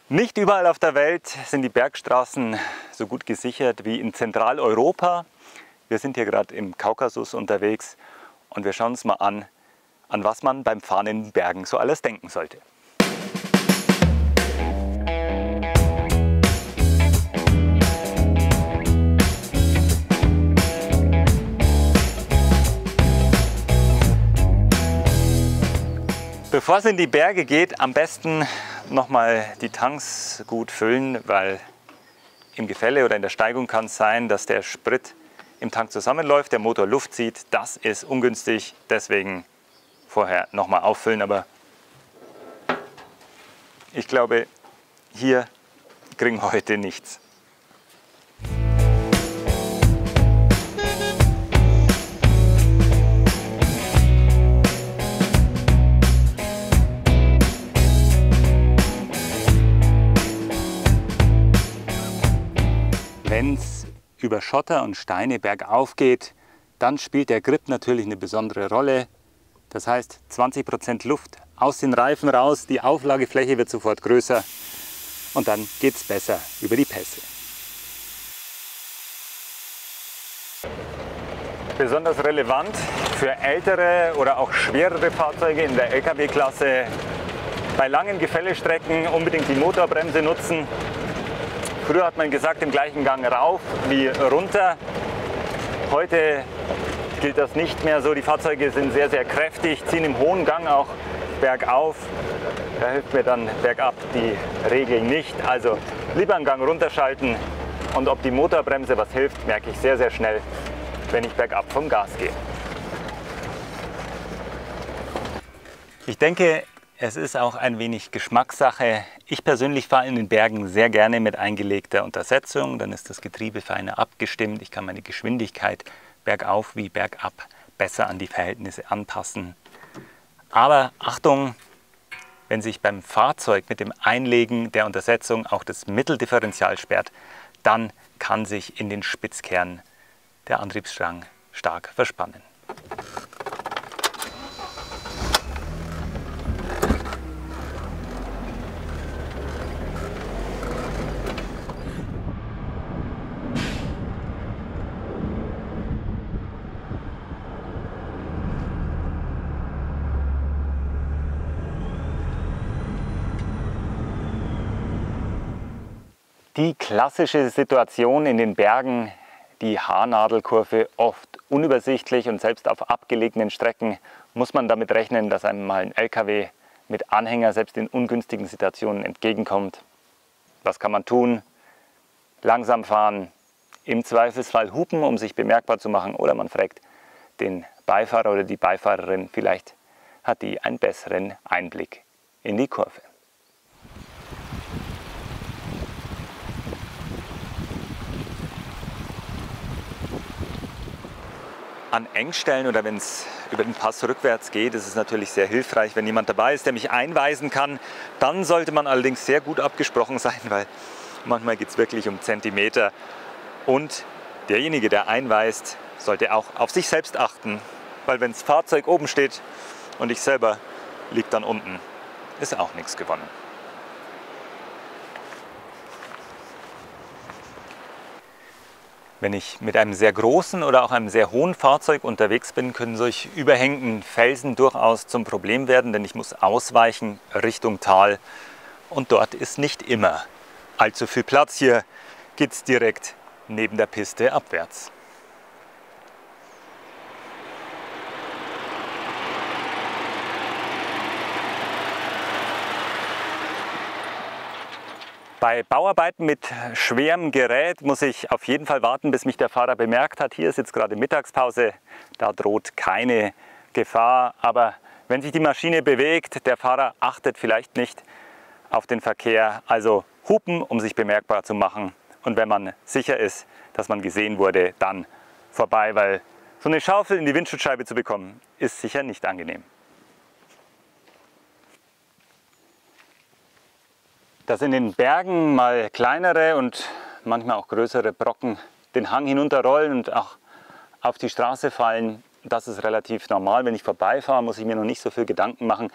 Nicht überall auf der Welt sind die Bergstraßen so gut gesichert wie in Zentraleuropa. Wir sind hier gerade im Kaukasus unterwegs und wir schauen uns mal an was man beim Fahren in den Bergen so alles denken sollte. Bevor es in die Berge geht, am besten nochmal die Tanks gut füllen, weil im Gefälle oder in der Steigung kann es sein, dass der Sprit im Tank zusammenläuft, der Motor Luft zieht. Das ist ungünstig, deswegen vorher nochmal auffüllen. Aber ich glaube, hier kriegen wir heute nichts. Wenn es über Schotter und Steine bergauf geht, dann spielt der Grip natürlich eine besondere Rolle. Das heißt 20% Luft aus den Reifen raus, die Auflagefläche wird sofort größer und dann geht es besser über die Pässe. Besonders relevant für ältere oder auch schwerere Fahrzeuge in der Lkw-Klasse. Bei langen Gefällestrecken unbedingt die Motorbremse nutzen. Früher hat man gesagt, im gleichen Gang rauf wie runter. Heute gilt das nicht mehr so. Die Fahrzeuge sind sehr, sehr kräftig, ziehen im hohen Gang auch bergauf. Da hilft mir dann bergab die Regel nicht. Also lieber einen Gang runterschalten. Und ob die Motorbremse was hilft, merke ich sehr, sehr schnell, wenn ich bergab vom Gas gehe. Ich denke, es ist auch ein wenig Geschmackssache. Ich persönlich fahre in den Bergen sehr gerne mit eingelegter Untersetzung. Dann ist das Getriebe feiner abgestimmt. Ich kann meine Geschwindigkeit bergauf wie bergab besser an die Verhältnisse anpassen. Aber Achtung, wenn sich beim Fahrzeug mit dem Einlegen der Untersetzung auch das Mitteldifferential sperrt, dann kann sich in den Spitzkern der Antriebsstrang stark verspannen. Die klassische Situation in den Bergen, die Haarnadelkurve, oft unübersichtlich und selbst auf abgelegenen Strecken muss man damit rechnen, dass einem mal ein LKW mit Anhänger selbst in ungünstigen Situationen entgegenkommt. Was kann man tun? Langsam fahren, im Zweifelsfall hupen, um sich bemerkbar zu machen, oder man fragt den Beifahrer oder die Beifahrerin, vielleicht hat die einen besseren Einblick in die Kurve. An Engstellen oder wenn es über den Pass rückwärts geht, ist es natürlich sehr hilfreich, wenn jemand dabei ist, der mich einweisen kann. Dann sollte man allerdings sehr gut abgesprochen sein, weil manchmal geht es wirklich um Zentimeter. Und derjenige, der einweist, sollte auch auf sich selbst achten, weil wenn das Fahrzeug oben steht und ich selber liege dann unten, ist auch nichts gewonnen. Wenn ich mit einem sehr großen oder auch einem sehr hohen Fahrzeug unterwegs bin, können solche überhängenden Felsen durchaus zum Problem werden, denn ich muss ausweichen Richtung Tal und dort ist nicht immer allzu viel Platz. Hier geht es direkt neben der Piste abwärts. Bei Bauarbeiten mit schwerem Gerät muss ich auf jeden Fall warten, bis mich der Fahrer bemerkt hat. Hier ist jetzt gerade Mittagspause, da droht keine Gefahr. Aber wenn sich die Maschine bewegt, der Fahrer achtet vielleicht nicht auf den Verkehr. Also hupen, um sich bemerkbar zu machen. Und wenn man sicher ist, dass man gesehen wurde, dann vorbei, weil so eine Schaufel in die Windschutzscheibe zu bekommen, ist sicher nicht angenehm. Dass in den Bergen mal kleinere und manchmal auch größere Brocken den Hang hinunterrollen und auch auf die Straße fallen, das ist relativ normal. Wenn ich vorbeifahre, muss ich mir noch nicht so viel Gedanken machen.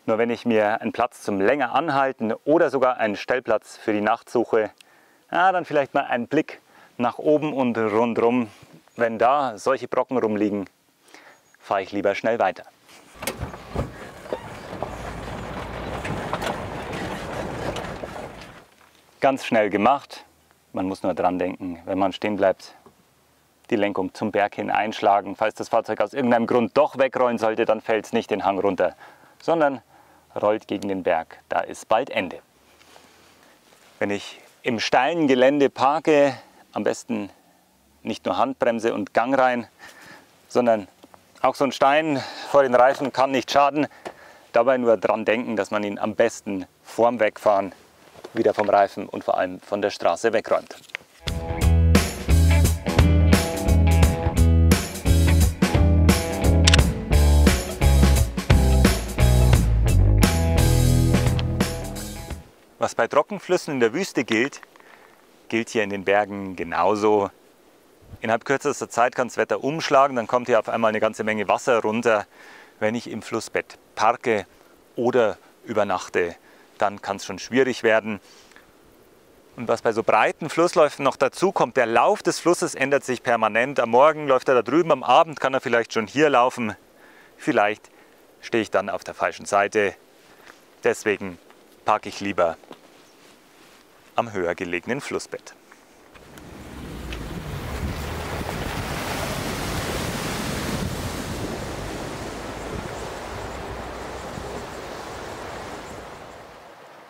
Nur wenn ich mir einen Platz zum länger anhalten oder sogar einen Stellplatz für die Nacht suche, ja, dann vielleicht mal einen Blick nach oben und rundherum. Wenn da solche Brocken rumliegen, fahre ich lieber schnell weiter. Ganz schnell gemacht. Man muss nur dran denken, wenn man stehen bleibt, die Lenkung zum Berg hin einschlagen. Falls das Fahrzeug aus irgendeinem Grund doch wegrollen sollte, dann fällt es nicht den Hang runter, sondern rollt gegen den Berg. Da ist bald Ende. Wenn ich im steilen Gelände parke, am besten nicht nur Handbremse und Gang rein, sondern auch so ein Stein vor den Reifen kann nicht schaden. Dabei nur dran denken, dass man ihn am besten vorm Wegfahren wieder vom Reifen und vor allem von der Straße wegräumt. Was bei Trockenflüssen in der Wüste gilt, gilt hier in den Bergen genauso. Innerhalb kürzester Zeit kann das Wetter umschlagen, dann kommt hier auf einmal eine ganze Menge Wasser runter. Wenn ich im Flussbett parke oder übernachte, dann kann es schon schwierig werden. Und was bei so breiten Flussläufen noch dazu kommt, der Lauf des Flusses ändert sich permanent. Am Morgen läuft er da drüben, am Abend kann er vielleicht schon hier laufen. Vielleicht stehe ich dann auf der falschen Seite. Deswegen parke ich lieber am höher gelegenen Flussbett.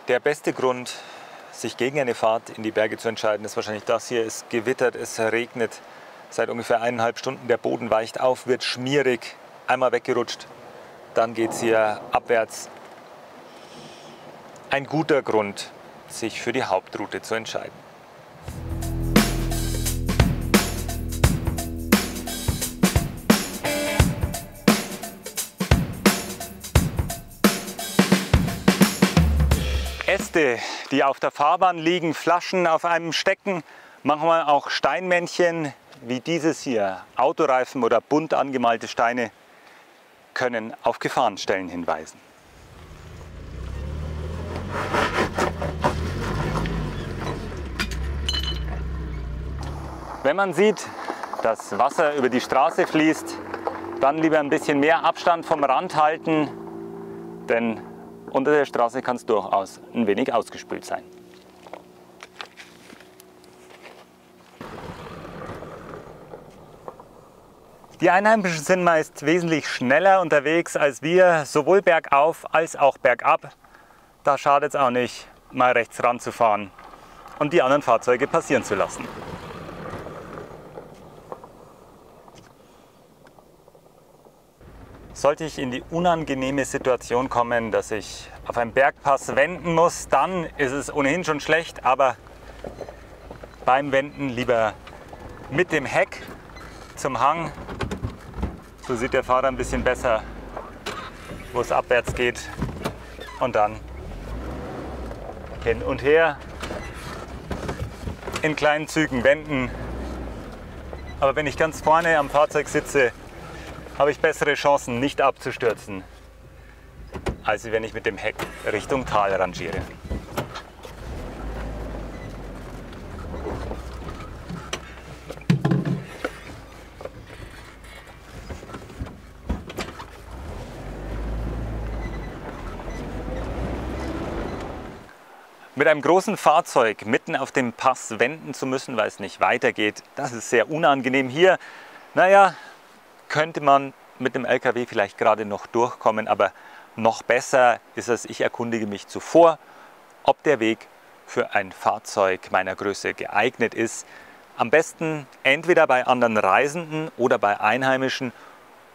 Der beste Grund, sich gegen eine Fahrt in die Berge zu entscheiden, ist wahrscheinlich das hier. Es gewittert, es regnet seit ungefähr 1,5 Stunden. Der Boden weicht auf, wird schmierig, einmal weggerutscht, dann geht es hier abwärts. Ein guter Grund, sich für die Hauptroute zu entscheiden. Äste, die auf der Fahrbahn liegen, Flaschen auf einem stecken, manchmal auch Steinmännchen wie dieses hier, Autoreifen oder bunt angemalte Steine, können auf Gefahrenstellen hinweisen. Wenn man sieht, dass Wasser über die Straße fließt, dann lieber ein bisschen mehr Abstand vom Rand halten, denn unter der Straße kann es durchaus ein wenig ausgespült sein. Die Einheimischen sind meist wesentlich schneller unterwegs als wir, sowohl bergauf als auch bergab. Da schadet es auch nicht, mal rechts ranzufahren und die anderen Fahrzeuge passieren zu lassen. Sollte ich in die unangenehme Situation kommen, dass ich auf einem Bergpass wenden muss, dann ist es ohnehin schon schlecht, aber beim Wenden lieber mit dem Heck zum Hang. So sieht der Fahrer ein bisschen besser, wo es abwärts geht, und dann hin und her in kleinen Zügen wenden. Aber wenn ich ganz vorne am Fahrzeug sitze, habe ich bessere Chancen, nicht abzustürzen, als wenn ich mit dem Heck Richtung Tal rangiere. Mit einem großen Fahrzeug mitten auf dem Pass wenden zu müssen, weil es nicht weitergeht, das ist sehr unangenehm. Hier, naja, könnte man mit dem LKW vielleicht gerade noch durchkommen, aber noch besser ist es, ich erkundige mich zuvor, ob der Weg für ein Fahrzeug meiner Größe geeignet ist. Am besten entweder bei anderen Reisenden oder bei Einheimischen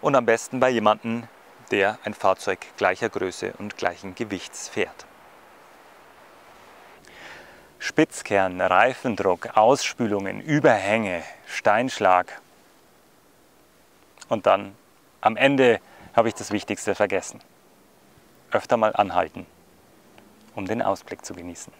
und am besten bei jemandem, der ein Fahrzeug gleicher Größe und gleichen Gewichts fährt. Spitzkern, Reifendruck, Ausspülungen, Überhänge, Steinschlag. Und dann am Ende habe ich das Wichtigste vergessen. Öfter mal anhalten, um den Ausblick zu genießen.